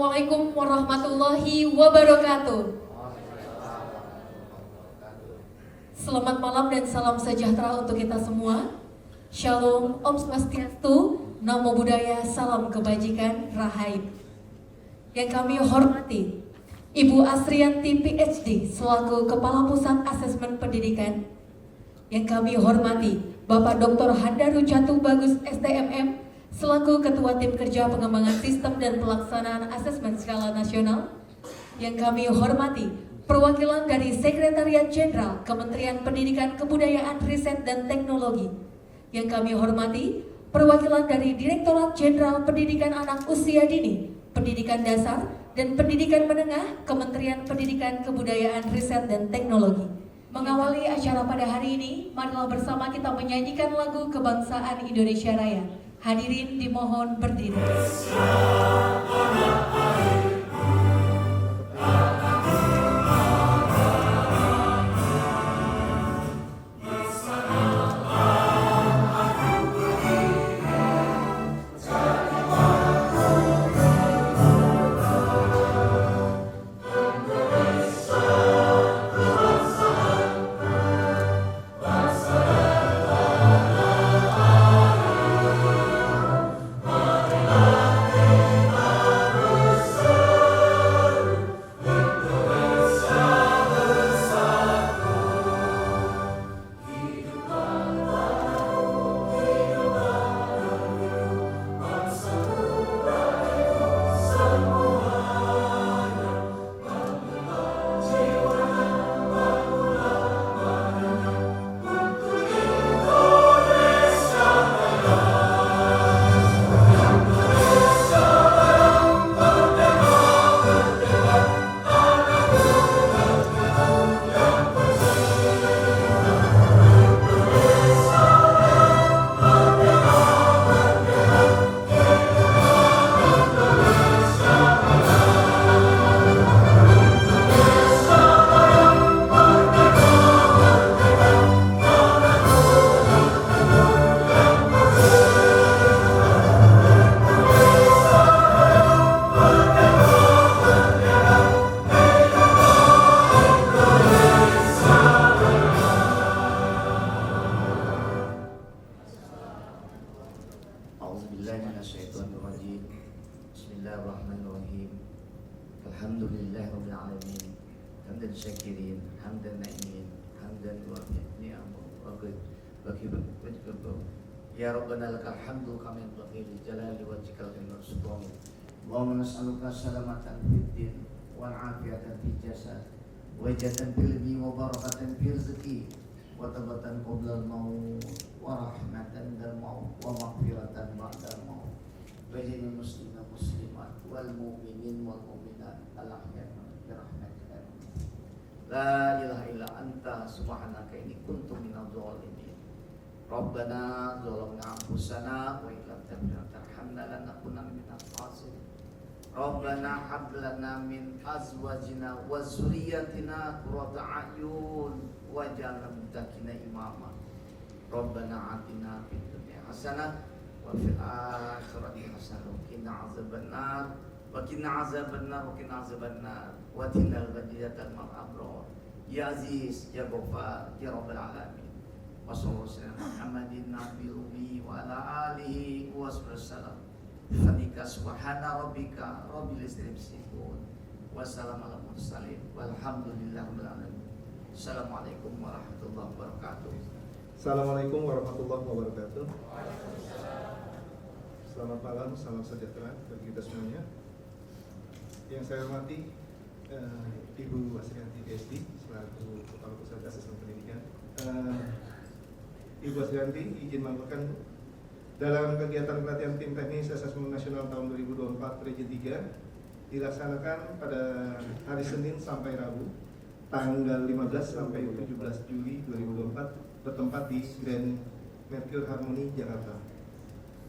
Assalamualaikum warahmatullahi wabarakatuh. Selamat malam dan salam sejahtera untuk kita semua. Shalom, Om Swastiastu, Namo Buddhaya, salam kebajikan, Rahayu. Yang kami hormati Ibu Asrianti PhD selaku Kepala Pusat Asesmen Pendidikan. Yang kami hormati Bapak Dr. Handaru Jatuh Bagus STMM selaku Ketua Tim Kerja Pengembangan Sistem dan Pelaksanaan Asesmen Skala Nasional. Yang kami hormati perwakilan dari Sekretariat Jenderal Kementerian Pendidikan, Kebudayaan, Riset, dan Teknologi. Yang kami hormati perwakilan dari Direktorat Jenderal Pendidikan Anak Usia Dini, Pendidikan Dasar, dan Pendidikan Menengah, Kementerian Pendidikan, Kebudayaan, Riset, dan Teknologi. Mengawali acara pada hari ini, marilah bersama kita menyanyikan lagu Kebangsaan Indonesia Raya. Hadirin dimohon berdiri. Bismillahirrahmanirrahim. Alhamdulillahirrahmanirrahim. Hamdan syakirin, hamdan na'imin, hamdan wafiq ni'amu wa wajibah. Ya Rabbana lakal hamdu kama yanbaghi li jalali wajhikal karim subhanahu. Allahumma nas'aluka salamatan fid din wal afiyatan fil jasad wa ijatan fil ilmi wa barakatan fil rizqi wa tabatan qabla al-maut wa rahmatan dal maut wa maghfiratan ba'da al-maut. Bajinil muslimin muslimat wal mu'minin wal mu'minat al-ahya'i bi rahmatika. La ilaha illa anta subhanaka inni kuntu minadh dhalimin. Rabbana zalamna anfusana wa illam taghfir tarhamna lanakunanna minal khasirin. Rabbana hab lana min azwajina wa dzurriyyatina qurrata a'yun waj'alna lil muttaqina imama. Rabbana atina fid dunya hasanah wa fil akhirati hasanah wa qina azabannar wa qina azabannar wa qina azabannar wa tinal ghadiyatal mal abrar ya aziz ya ghafar ya rabbal alamin wa sallallahu alaihi Muhammadin nabiyil ummi wa ala alihi wa sallam fanika subhana rabbika rabbil izzati wa salamun alal mursalin walhamdulillahi rabbil alamin. Assalamualaikum warahmatullahi wabarakatuh. Assalamualaikum warahmatullahi wabarakatuh. Selamat malam, salam sejahtera bagi kita semuanya. Yang saya hormati Ibu Asrianti PhD selaku Kepala Pusat Asesmen Pendidikan. Ibu Asrianti izin melaporkan dalam kegiatan pelatihan tim teknis asesmen nasional tahun 2024 Region 3 dilaksanakan pada hari Senin sampai Rabu tanggal 15 sampai 17 Juli 2024 bertempat di Grand Mercure Harmony Jakarta.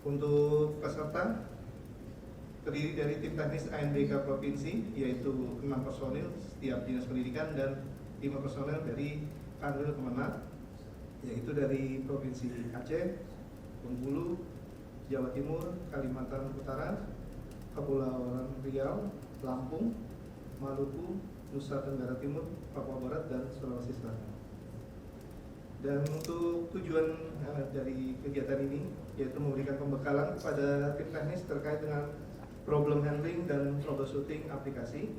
Untuk peserta terdiri dari tim teknis ANBK Provinsi yaitu 6 personil setiap dinas pendidikan dan 5 personil dari Kanwil Kemenag yaitu dari Provinsi Aceh, Bengkulu, Jawa Timur, Kalimantan Utara, Kepulauan Riau, Lampung, Maluku, Nusa Tenggara Timur, Papua Barat, dan Sulawesi Selatan. Dan untuk tujuan dari kegiatan ini yaitu memberikan pembekalan kepada tim teknis terkait dengan problem handling dan troubleshooting aplikasi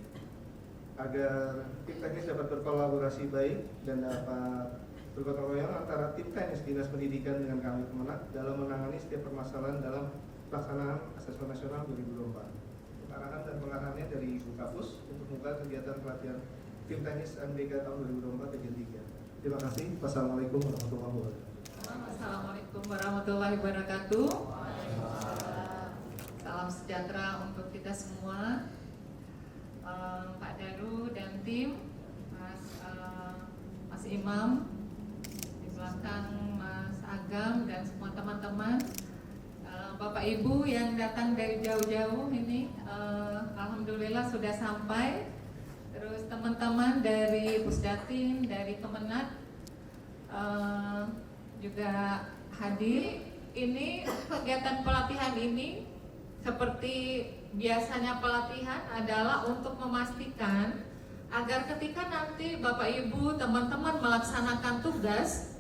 agar tim teknis dapat berkolaborasi baik dan dapat bergotong royong antara tim teknis Dinas Pendidikan dengan kami Kemenak dalam menangani setiap permasalahan dalam pelaksanaan Asesmen Nasional 2024. Arahan dan pengarahannya dari Ibu Kapus untuk membuka kegiatan pelatihan tim teknis MBK tahun 2024 Region 3. Terima kasih. Wassalamualaikum warahmatullahi wabarakatuh. Assalamualaikum warahmatullahi wabarakatuh. Salam sejahtera untuk kita semua, Pak Daru dan tim, Mas Imam, di belakang Mas Agam dan semua teman-teman, Bapak Ibu yang datang dari jauh-jauh ini, alhamdulillah sudah sampai. Terus teman-teman dari Pusdatin, dari Kemenak juga hadir. Ini kegiatan pelatihan ini seperti biasanya pelatihan adalah untuk memastikan agar ketika nanti Bapak Ibu teman-teman melaksanakan tugas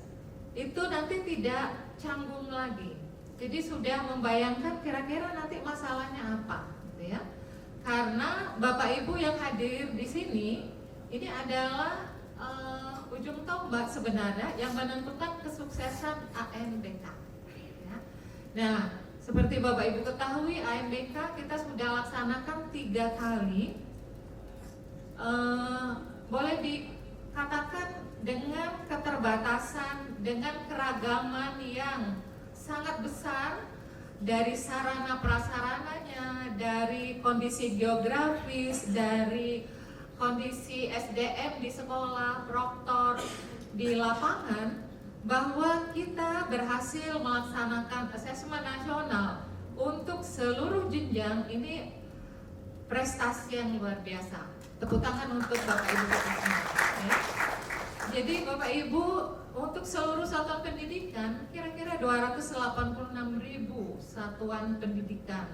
itu nanti tidak canggung lagi. Jadi sudah membayangkan kira-kira nanti masalahnya apa, gitu ya. Karena Bapak Ibu yang hadir di sini ini adalah ujung tombak sebenarnya yang menentukan kesuksesan AMBK. Ya. Nah, seperti Bapak Ibu ketahui, AMBK kita sudah laksanakan 3 kali. Boleh dikatakan dengan keterbatasan, dengan keragaman yang sangat besar dari sarana prasarananya, dari kondisi geografis, dari kondisi SDM di sekolah, proktor di lapangan, bahwa kita berhasil melaksanakan asesmen nasional untuk seluruh jenjang. Ini prestasi yang luar biasa. Tepuk tangan untuk Bapak Ibu semua. Ya. Jadi Bapak Ibu untuk seluruh satuan pendidikan kira-kira 286.000 satuan pendidikan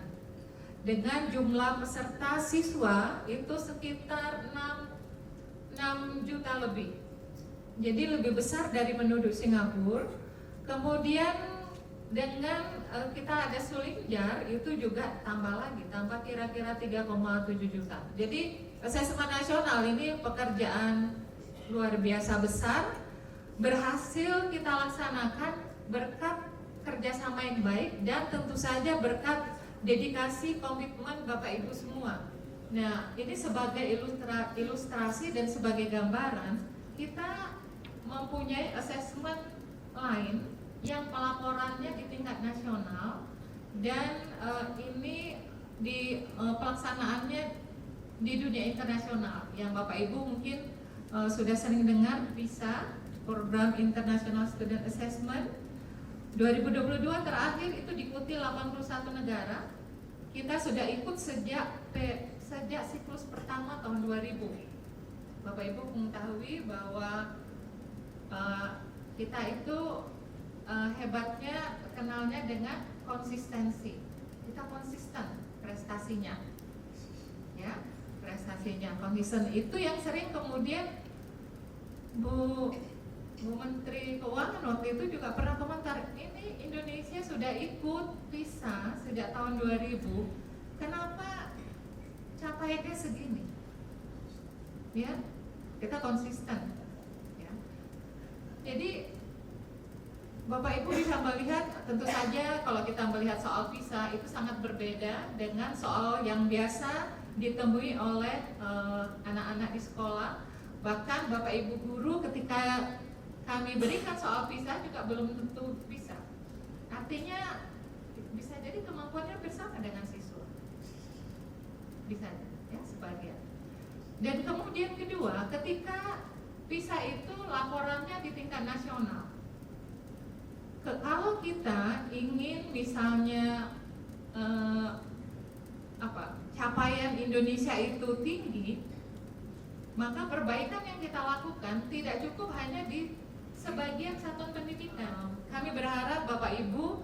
dengan jumlah peserta siswa itu sekitar 6 juta lebih. Jadi lebih besar dari penduduk Singapura. Kemudian dengan kita ada Sulinjar itu juga tambah lagi, tambah kira-kira 3,7 juta. Jadi asesmen nasional ini pekerjaan luar biasa besar, berhasil kita laksanakan berkat kerjasama yang baik dan tentu saja berkat dedikasi komitmen Bapak Ibu semua. Nah, ini sebagai ilustrasi dan sebagai gambaran, kita mempunyai asesmen lain yang pelaporannya di tingkat nasional dan ini di pelaksanaannya di dunia internasional yang Bapak Ibu mungkin sudah sering dengar PISA, Program International Student Assessment 2022 terakhir itu diikuti 81 negara. Kita sudah ikut sejak siklus pertama tahun 2000. Bapak Ibu mengetahui bahwa kita itu hebatnya kenalnya dengan konsistensi. Kita konsisten prestasinya, ya, prestasinya konsisten itu yang sering kemudian Bu Menteri Keuangan waktu itu juga pernah komentar, ini Indonesia sudah ikut PISA sejak tahun 2000, kenapa capaiannya segini? Ya, kita konsisten. Ya. Jadi Bapak Ibu bisa melihat, tentu saja kalau kita melihat soal PISA itu sangat berbeda dengan soal yang biasa ditemui oleh anak-anak di sekolah. Bahkan Bapak Ibu guru ketika kami berikan soal PISA juga belum tentu bisa. Artinya bisa jadi kemampuannya bersama dengan siswa. Bisa ya sebagian. Dan kemudian kedua, ketika PISA itu laporannya di tingkat nasional. Kalau kita ingin misalnya capaian Indonesia itu tinggi, maka perbaikan yang kita lakukan tidak cukup hanya di sebagian satuan pendidikan. Kami berharap Bapak Ibu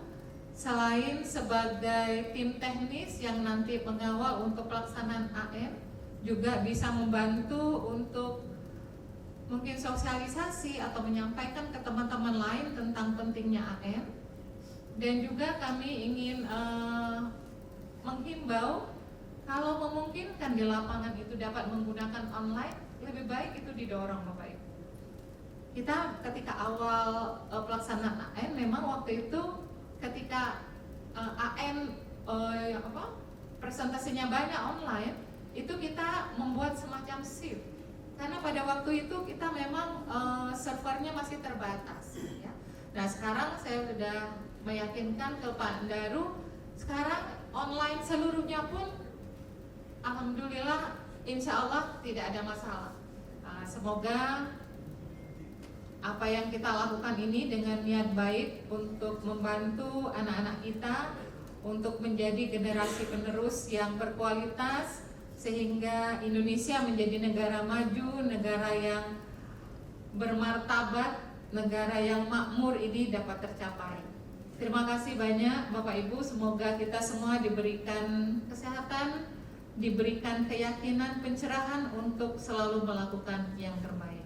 selain sebagai tim teknis yang nanti mengawal untuk pelaksanaan AM, juga bisa membantu untuk mungkin sosialisasi atau menyampaikan ke teman-teman lain tentang pentingnya AN. Dan juga kami ingin menghimbau kalau memungkinkan di lapangan itu dapat menggunakan online, lebih baik itu didorong Bapak Ibu. Kita ketika awal pelaksanaan AN memang waktu itu ketika AN presentasinya banyak online, itu kita membuat semacam shift karena pada waktu itu kita memang servernya masih terbatas ya. Nah sekarang saya sudah meyakinkan ke Pak Daru, sekarang online seluruhnya pun alhamdulillah insya Allah tidak ada masalah. Semoga apa yang kita lakukan ini dengan niat baik untuk membantu anak-anak kita untuk menjadi generasi penerus yang berkualitas, sehingga Indonesia menjadi negara maju, negara yang bermartabat, negara yang makmur ini dapat tercapai. Terima kasih banyak Bapak Ibu, semoga kita semua diberikan kesehatan, diberikan keyakinan, pencerahan untuk selalu melakukan yang terbaik.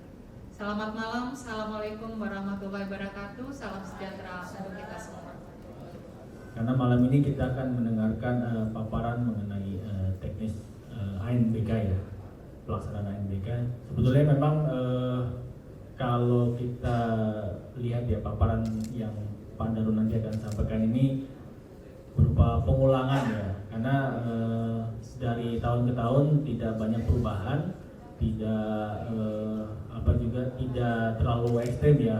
Selamat malam, Assalamualaikum warahmatullahi wabarakatuh, salam sejahtera untuk kita semua. Karena malam ini kita akan mendengarkan paparan mengenai teknis ANBK ya, pelaksanaan ANBK. Sebetulnya memang kalau kita lihat ya paparan yang Pak Daru nanti akan sampaikan ini berupa pengulangan ya, karena dari tahun ke tahun tidak banyak perubahan, tidak tidak terlalu ekstrim ya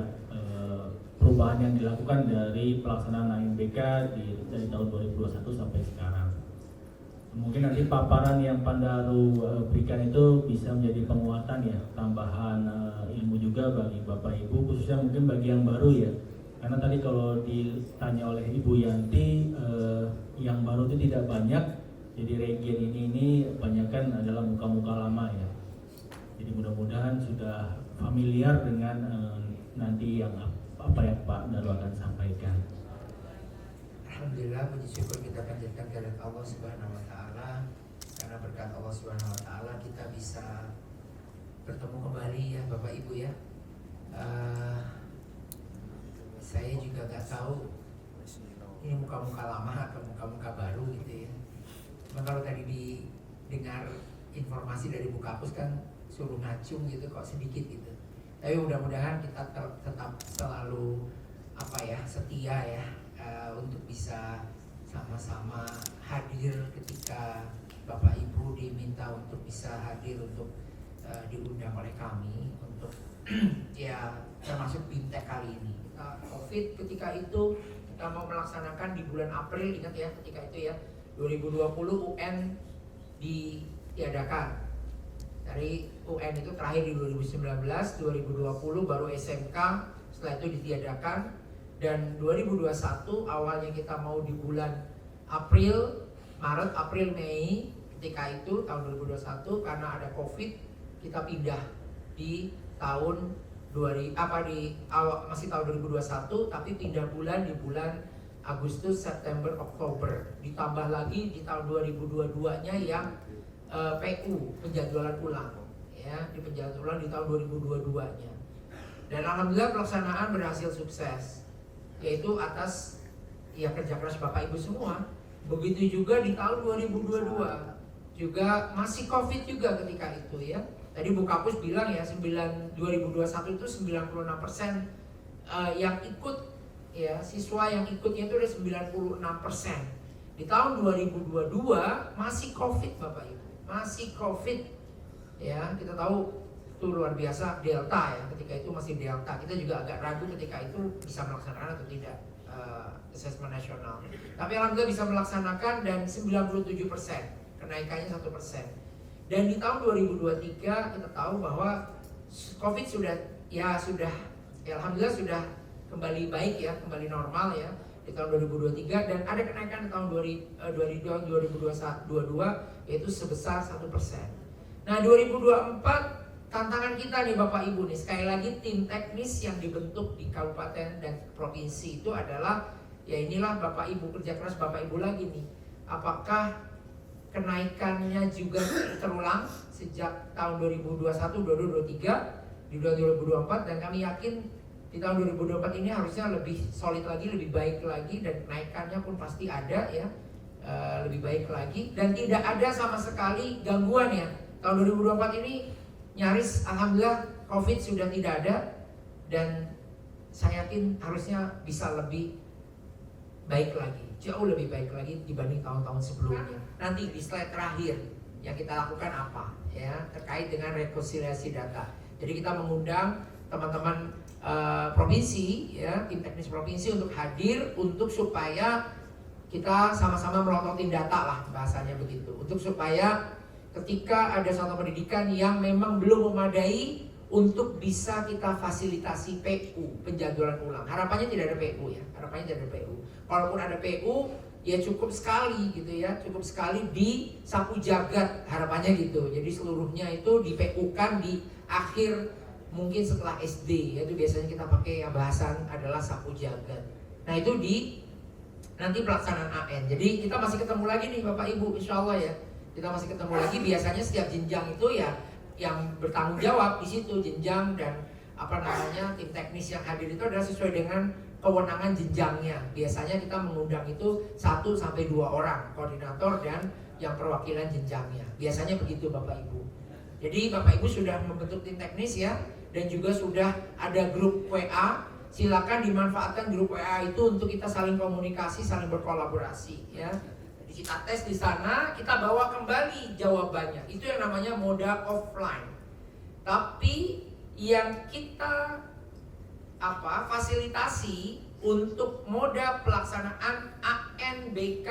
perubahan yang dilakukan dari pelaksanaan ANBK dari tahun 2021 sampai sekarang. Mungkin nanti paparan yang Pak Daru berikan itu bisa menjadi penguatan ya, tambahan ilmu juga bagi Bapak Ibu, khususnya mungkin bagi yang baru ya. Karena tadi kalau ditanya oleh Ibu Yanti, yang baru itu tidak banyak, jadi region ini kebanyakan adalah muka-muka lama ya. Jadi mudah-mudahan sudah familiar dengan nanti yang apa yang Pak Daru akan sampaikan. Alhamdulillah, puji syukur kita panjatkan kehadirat Allah Subhanahu wa taala. Karena berkat Allah Subhanahu wa taala kita bisa bertemu kembali ya Bapak Ibu ya. Saya juga gak tahu ini muka-muka lama atau muka-muka baru gitu ya. Cuma kalau tadi didengar informasi dari Bu Kapus kan suruh ngacung gitu kok sedikit gitu. Tapi mudah-mudahan kita tetap selalu setia ya untuk bisa sama-sama hadir ketika Bapak Ibu diminta untuk bisa hadir untuk diundang oleh kami untuk ya termasuk BIMTEK kali ini. COVID ketika itu kita mau melaksanakan di bulan April, ingat ya ketika itu ya 2020 UN ditiadakan. Dari UN itu terakhir di 2019, 2020 baru SMK, setelah itu ditiadakan. Dan 2021 awalnya kita mau di bulan Maret, April, Mei. Ketika itu tahun 2021 karena ada COVID kita pindah di tahun masih tahun 2021 tapi pindah bulan di bulan Agustus, September, Oktober. Ditambah lagi di tahun 2022-nya yang PU penjadwalan ulang ya, di penjadwalan ulang di tahun 2022-nya. Dan alhamdulillah pelaksanaan berhasil sukses, yaitu atas ya kerja keras Bapak Ibu semua. Begitu juga di tahun 2022 juga masih COVID juga ketika itu ya. Tadi Bu Kapus bilang ya 2021 itu 96% yang ikut ya, siswa yang ikutnya itu ada 96%. Di tahun 2022 masih COVID Bapak Ibu, masih COVID ya. Kita tahu itu luar biasa Delta ya, ketika itu masih Delta. Kita juga agak ragu ketika itu bisa melaksanakan atau tidak asesmen nasional. Tapi alhamdulillah bisa melaksanakan dan 97%, kenaikannya 1%. Dan di tahun 2023 kita tahu bahwa COVID sudah alhamdulillah sudah kembali baik ya, kembali normal ya di tahun 2023, dan ada kenaikan di tahun 2022 yaitu sebesar 1%. Nah 2024 tantangan kita nih Bapak Ibu nih, sekali lagi tim teknis yang dibentuk di kabupaten dan provinsi itu adalah ya inilah Bapak Ibu, kerja keras Bapak Ibu lagi nih. Apakah kenaikannya juga terulang sejak tahun 2021, 2023, di 2024, dan kami yakin di tahun 2024 ini harusnya lebih solid lagi, lebih baik lagi, dan kenaikannya pun pasti ada ya, lebih baik lagi, dan tidak ada sama sekali gangguan ya. Tahun 2024 ini nyaris alhamdulillah COVID sudah tidak ada, dan saya yakin harusnya bisa lebih baik lagi, jauh lebih baik lagi dibanding tahun-tahun sebelumnya. Nanti di slide terakhir yang kita lakukan apa ya terkait dengan rekonsiliasi data. Jadi kita mengundang teman-teman provinsi ya, tim teknis provinsi untuk hadir untuk supaya kita sama-sama melototin data lah, bahasanya begitu, untuk supaya ketika ada suatu pendidikan yang memang belum memadai untuk bisa kita fasilitasi PU, penjadwalan ulang. Harapannya tidak ada PU ya, harapannya tidak ada PU. Kalaupun ada PU ya cukup sekali gitu ya, cukup sekali di sapu jagat, harapannya gitu. Jadi seluruhnya itu di PU-kan di akhir mungkin setelah SD, yaitu biasanya kita pakai yang bahasan adalah sapu jagat. Nah itu di nanti pelaksanaan AN. Jadi kita masih ketemu lagi nih Bapak Ibu, insya Allah ya. Kita masih ketemu lagi. Biasanya setiap jenjang itu ya yang bertanggung jawab di situ, jenjang dan apa namanya tim teknis yang hadir itu adalah sesuai dengan kewenangan jenjangnya. Biasanya kita mengundang itu 1 sampai 2 orang, koordinator dan yang perwakilan jenjangnya. Biasanya begitu Bapak Ibu. Jadi Bapak Ibu sudah membentuk tim teknis ya, dan juga sudah ada grup WA. Silakan dimanfaatkan grup WA itu untuk kita saling komunikasi, saling berkolaborasi ya. Kita tes di sana, kita bawa kembali jawabannya. Itu yang namanya moda offline. Tapi yang kita fasilitasi untuk moda pelaksanaan ANBK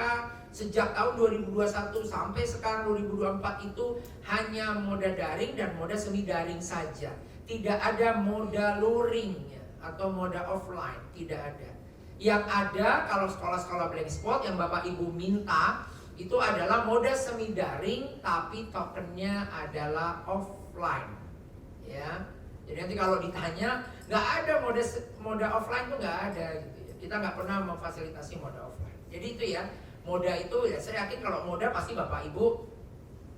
sejak tahun 2021 sampai sekarang 2024 itu hanya moda daring dan moda semi daring saja. Tidak ada moda luring atau moda offline, tidak ada. Yang ada kalau sekolah-sekolah blank spot yang Bapak Ibu minta itu adalah moda semi daring tapi tokennya adalah offline. Ya. Jadi nanti kalau ditanya nggak ada moda offline tuh nggak ada gitu ya. Kita nggak pernah memfasilitasi moda offline. Jadi itu ya, moda itu ya saya yakin kalau moda pasti Bapak Ibu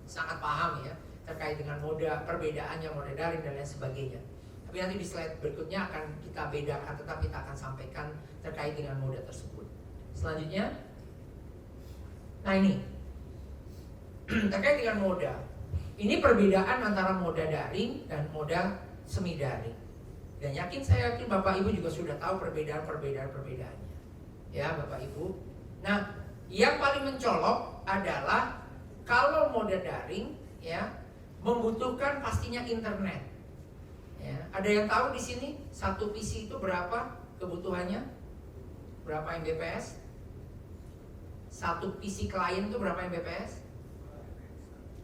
sangat paham ya terkait dengan moda, perbedaannya moda daring dan lain sebagainya. Tapi nanti di slide berikutnya akan kita bedakan, tetap kita akan sampaikan terkait dengan moda tersebut. Selanjutnya, nah ini terkait dengan moda. Ini perbedaan antara moda daring dan moda semi daring. Dan saya yakin Bapak Ibu juga sudah tahu perbedaannya. Ya Bapak Ibu. Nah, yang paling mencolok adalah kalau moda daring ya membutuhkan pastinya internet. Ya, ada yang tahu di sini satu PC itu berapa kebutuhannya? Berapa Mbps? Satu PC klien itu berapa Mbps?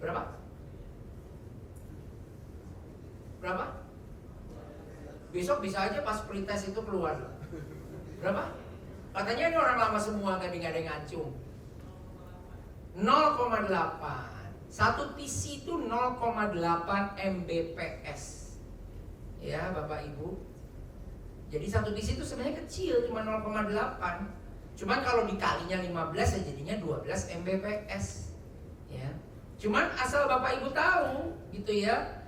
Berapa? Berapa? Besok bisa aja pas pretest itu keluar. Berapa? Katanya ini orang lama semua, nggak ada yang ngacung. 0,8. Satu PC itu 0,8 Mbps. Ya Bapak Ibu. Jadi satu PC itu sebenarnya kecil, cuma 0,8. Cuman kalau dikalinya 15 ya jadinya 12 Mbps. Ya. Cuman asal Bapak Ibu tahu gitu ya.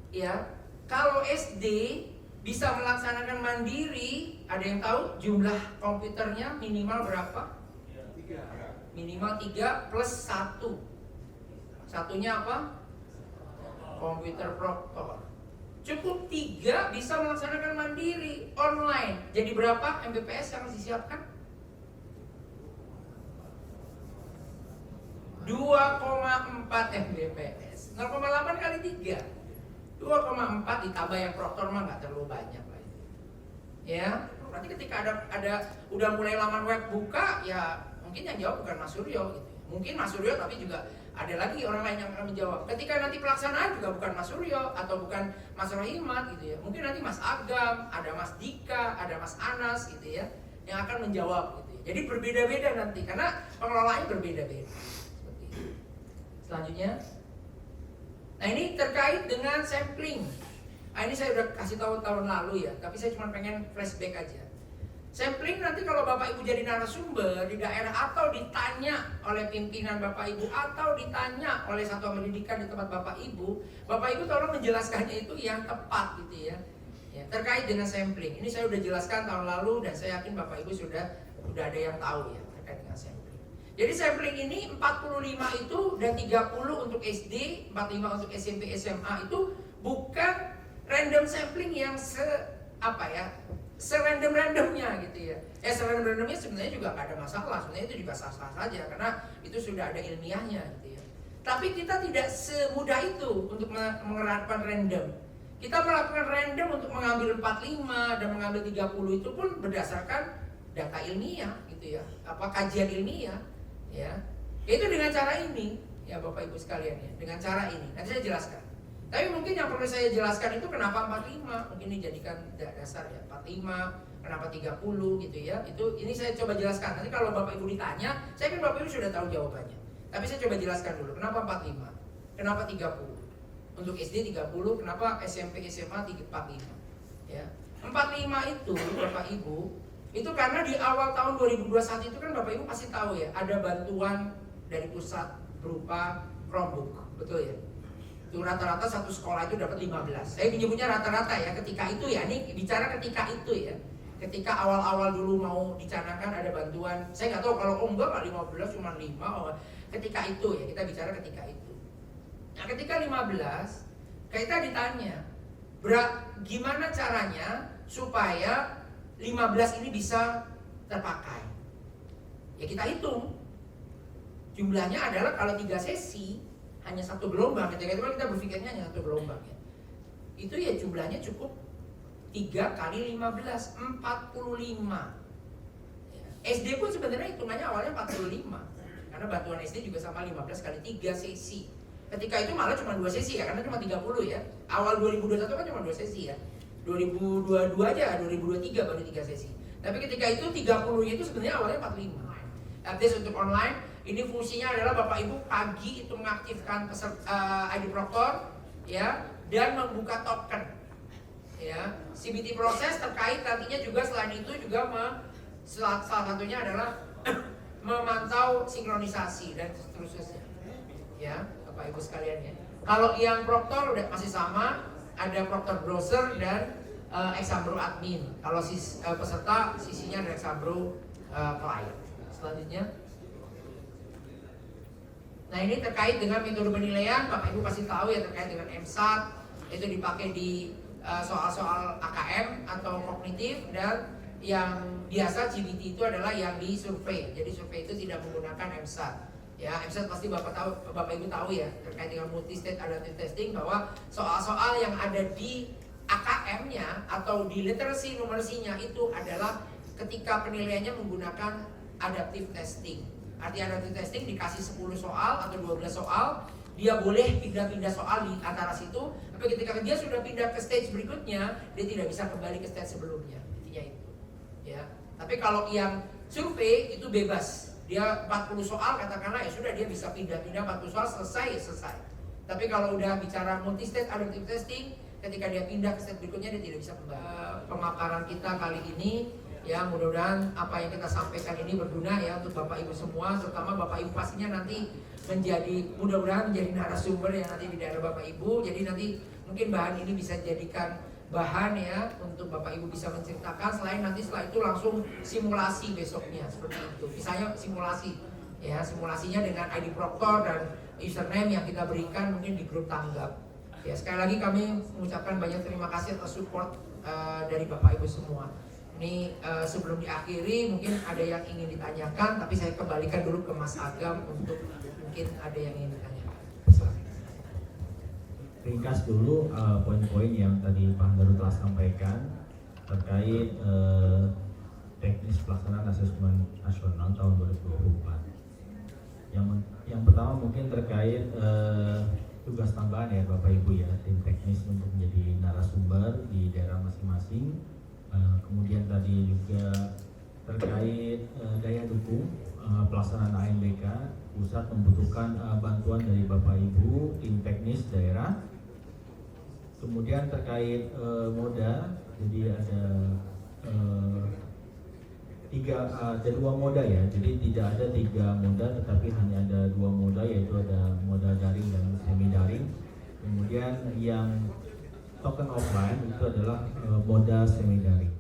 Ya, kalau SD bisa melaksanakan mandiri, ada yang tahu jumlah komputernya minimal berapa? 3. Minimal 3 plus 1. Satunya apa? Komputer proktor. Cukup 3 bisa melaksanakan mandiri online. Jadi berapa Mbps yang harus disiapkan? 2,4 Mbps. 0,8 kali 3. 2,4 ditambah yang proktor mah nggak terlalu banyak lah. Ya, berarti ketika ada udah mulai laman web buka, ya mungkin yang jawab bukan Mas Suryo gitu. Mungkin Mas Suryo, tapi juga ada lagi orang lain yang akan menjawab. Ketika nanti pelaksanaan juga bukan Mas Suryo atau bukan Mas Rohimat gitu ya. Mungkin nanti Mas Agam, ada Mas Dika, ada Mas Anas gitu ya, yang akan menjawab gitu ya. Jadi berbeda-beda nanti karena pengelolaannya berbeda-beda. Seperti itu. Selanjutnya, nah ini terkait dengan sampling. Nah ini saya udah kasih tahu tahun lalu ya, tapi saya cuma pengen flashback aja. Sampling nanti kalau Bapak Ibu jadi narasumber di daerah atau ditanya oleh pimpinan Bapak Ibu atau ditanya oleh satuan pendidikan di tempat Bapak Ibu tolong menjelaskannya itu yang tepat gitu ya. Terkait dengan sampling. Ini saya udah jelaskan tahun lalu dan saya yakin Bapak Ibu sudah ada yang tahu ya terkait dengan sampling. Jadi sampling ini 45 itu dan 30 untuk SD, 45 untuk SMP, SMA itu bukan random sampling yang serandom-randomnya gitu ya. Serandom-randomnya sebenarnya juga nggak ada masalah, sebenarnya itu juga sah-sah saja karena itu sudah ada ilmiahnya gitu ya. Tapi kita tidak semudah itu untuk menerapkan random. Kita melakukan random untuk mengambil 45 dan mengambil 30 itu pun berdasarkan data ilmiah gitu ya, kajian ilmiah ya. Itu dengan cara ini ya Bapak Ibu sekalian ya, dengan cara ini. Nanti saya jelaskan. Tapi mungkin yang perlu saya jelaskan itu kenapa 45, mungkin dijadikan dasar ya 45, kenapa 30 gitu ya. Ini saya coba jelaskan. Nanti kalau Bapak Ibu ditanya, saya kan Bapak Ibu sudah tahu jawabannya. Tapi saya coba jelaskan dulu kenapa 45, kenapa 30. Untuk SD 30, kenapa SMP SMA 45 ya. 45 itu Bapak Ibu, itu karena di awal tahun 2021 itu kan Bapak Ibu pasti tahu ya, ada bantuan dari pusat berupa Chromebook, betul ya? Itu rata-rata satu sekolah itu dapat 15. Saya menyebutnya rata-rata ya ketika itu ya, ini bicara ketika itu ya. Ketika awal-awal dulu mau dicanangkan ada bantuan, saya nggak tahu kalau enggak 15 cuma 5. Ketika itu ya, kita bicara ketika itu. Nah ketika 15, kita ditanya gimana caranya supaya 15 ini bisa terpakai. Ya kita hitung. Jumlahnya adalah kalau 3 sesi hanya satu gelombang, ketika itu kita berpikirnya hanya satu gelombang ya. Itu ya jumlahnya cukup 3 kali 15, 45 ya. SD pun sebenarnya hitungannya awalnya 45 karena bantuan SD juga sama 15 kali 3 sesi. Ketika itu malah cuma 2 sesi ya, karena cuma 30 ya. Awal 2021 kan cuma 2 sesi ya. 2022 aja, 2023 baru 3 sesi. Tapi ketika itu 30-nya itu sebenarnya awalnya 45. Update untuk online, ini fungsinya adalah Bapak Ibu pagi itu mengaktifkan ID Proctor ya dan membuka token. Ya, CBT proses terkait nantinya juga selain itu juga salah satunya adalah memantau sinkronisasi dan seterusnya. Ya. Bapak Ibu sekalian ya. Kalau yang Proctor udah masih sama, ada Proctor Browser dan Exambro Admin. Kalau peserta sisinya ada Exambro Client. Selanjutnya, nah ini terkait dengan metode penilaian, Bapak Ibu pasti tahu ya terkait dengan MSAT itu dipakai di soal-soal AKM atau kognitif dan yang biasa GBT itu adalah yang di survei. Jadi survei itu tidak menggunakan MSAT. Ya, MSAT pasti Bapak Ibu tahu ya terkait dengan multi state adaptive testing bahwa soal-soal yang ada di AKM-nya atau di literacy numerasinya itu adalah ketika penilaiannya menggunakan adaptive testing. Arti adaptive testing dikasih 10 soal atau 12 soal, dia boleh pindah-pindah soal di antara situ, tapi ketika dia sudah pindah ke stage berikutnya, dia tidak bisa kembali ke stage sebelumnya. Intinya itu. Ya. Tapi kalau yang survei itu bebas. Dia 40 soal katakanlah ya sudah dia bisa pindah-pindah 40 soal selesai. Tapi kalau udah bicara multi state adaptive testing, ketika dia pindah ke state berikutnya dia tidak bisa kembali. Pemaparan kita kali ini ya mudah-mudahan apa yang kita sampaikan ini berguna ya untuk Bapak Ibu semua, terutama Bapak Ibu pastinya nanti mudah-mudahan menjadi narasumber yang nanti di daerah Bapak Ibu. Jadi nanti mungkin bahan ini bisa dijadikan bahan ya untuk Bapak Ibu bisa menceritakan. Setelah itu langsung simulasi besoknya seperti itu. Misalnya simulasi ya, simulasinya dengan ID Proctor dan username yang kita berikan mungkin di grup tanggap. Ya sekali lagi kami mengucapkan banyak terima kasih atas support dari Bapak Ibu semua. Ini sebelum diakhiri mungkin ada yang ingin ditanyakan, tapi saya kembalikan dulu ke Mas Agam untuk mungkin ada yang ingin ditanyakan. Ringkas dulu poin-poin yang tadi Pak Daru telah sampaikan terkait teknis pelaksanaan asesmen nasional tahun 2024. Yang pertama mungkin terkait tugas tambahan ya Bapak Ibu ya, tim teknis untuk menjadi narasumber di daerah masing-masing. Kemudian tadi juga terkait daya dukung pelaksanaan ANBK, pusat membutuhkan bantuan dari Bapak Ibu tim teknis daerah. Kemudian terkait moda, jadi ada ada dua moda ya, jadi tidak ada 3 moda tetapi hanya ada 2 moda, yaitu ada moda daring dan semi daring. Kemudian yang token offline itu adalah moda semi daring.